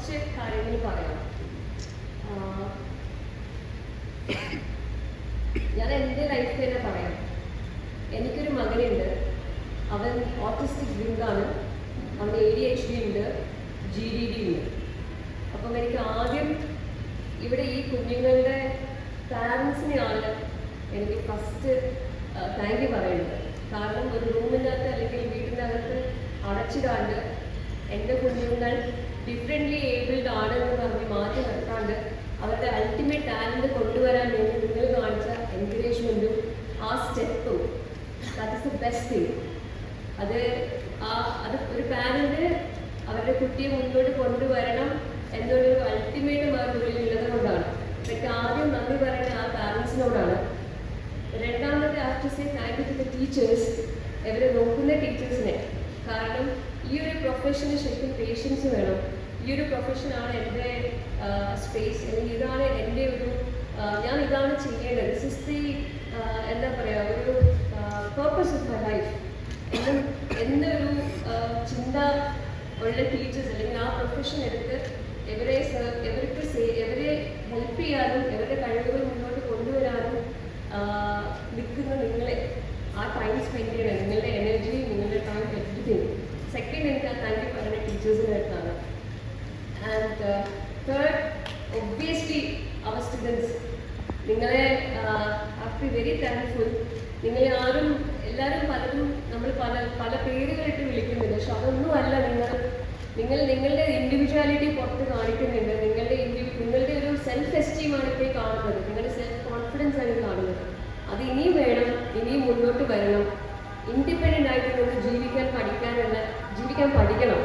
കുറച്ച് കാര്യങ്ങൾ പറയാം. ഞാൻ എൻ്റെ ലൈഫ് തന്നെ പറയാം. എനിക്കൊരു മകനുണ്ട്. അവൻ ഓട്ടിസ്റ്റിക് വിങ്കാണ്. അവന് ADHD ഉണ്ട്, GDD ഉണ്ട്. അപ്പം എനിക്ക് ആദ്യം ഇവിടെ ഈ കുഞ്ഞുങ്ങളുടെ പാരൻസിനെയാണ് എനിക്ക് ഫസ്റ്റ് താങ്ക് യു പറയുന്നത്. കാരണം ഒരു റൂമിനകത്ത് അല്ലെങ്കിൽ വീട്ടിൻ്റെ അകത്ത് അടച്ചിടാണ്ട് എൻ്റെ കുഞ്ഞുങ്ങൾ ഡിഫറെൻ്റ്ലി ഏബിൾഡ് ആണെന്ന് പറഞ്ഞ് മാറ്റി നിർത്താണ്ട് അവരുടെ അൾട്ടിമേറ്റ് ടാലൻറ്റ് കൊണ്ടുവരാൻ വേണ്ടി നിങ്ങൾ കാണിച്ച എൻകറേജ്മെൻറ്റും ആ സ്റ്റെപ്പും that is the best thing. അത് ഒരു പാരൻറ്റ് അവരുടെ കുട്ടിയെ മുന്നോട്ട് കൊണ്ടുവരണം എന്നൊരു അൾട്ടിമേറ്റ് ഉള്ളിലുള്ളത് കൊണ്ടാണ്. എനിക്ക് ആദ്യം നന്ദി പറയുന്നത് ആ പാരൻസിനോടാണ്. രണ്ടാമത്തെ to say thank you to the teachers, ഇവരെ നോക്കുന്ന ടീച്ചേഴ്സിനെ. കാരണം ഈ ഒരു പ്രൊഫഷന് ശരിക്കും പേഷ്യൻസ് വേണം. ഈ ഒരു പ്രൊഫഷനാണ് എൻ്റെ സ്പേസ്, അല്ലെങ്കിൽ ഇതാണ് എൻ്റെ ഒരു ഞാൻ ഇതാണ് ചെയ്യേണ്ടത്. ദിസ് ഇസ് ദി എന്താ പറയുക, ഒരു പേർപ്പസ് ഓഫ് മൈ ലൈഫ് എന്നൊരു ചിന്ത ഉള്ള ടീച്ചേഴ്സ് അല്ലെങ്കിൽ ആ പ്രൊഫഷൻ എടുത്ത് ഇവരെ ഹെൽപ്പ് ചെയ്യാനും ഇവരുടെ കഴിവുകൾ മുന്നോട്ട് കൊണ്ടുവരാനും നിൽക്കുന്ന നിങ്ങളെ ആ ടൈം സ്പെൻഡ് ചെയ്യണം. നിങ്ങളുടെ എനർജി, നിങ്ങളുടെ ടൈം, എവറിഥിങ്. സെക്കൻഡ് എനിക്ക് ആ താങ്ക് യു പറയുന്ന ടീച്ചേഴ്സിൻ്റെ അടുത്താണ്. ആൻഡ് തേർഡ്, ഒബ്വിയസ്ലി അവർ സ്റ്റുഡൻസ്. നിങ്ങളെ have to be very thankful. നിങ്ങളെ എല്ലാവരും പലരും നമ്മൾ പല പേരുകളിട്ട് വിളിക്കുന്നുണ്ട്. പക്ഷെ അതൊന്നുമല്ല. നിങ്ങളുടെ ഇൻഡിവിജ്വാലിറ്റി പുറത്ത് കാണിക്കുന്നുണ്ട്. നിങ്ങളുടെ ഒരു സെൽഫ് എസ്റ്റീമാണ് ഇപ്പോൾ കാണുന്നത്. നിങ്ങളുടെ സെൽഫ് കോൺഫിഡൻസ് ആണ് കാണുന്നത്. അത് ഇനിയും വേണം, ഇനിയും മുന്നോട്ട് വരണം. ഇൻഡിപെൻഡൻ്റ് ആയിട്ട് നമുക്ക് ജീവിക്കാൻ പഠിക്കണം.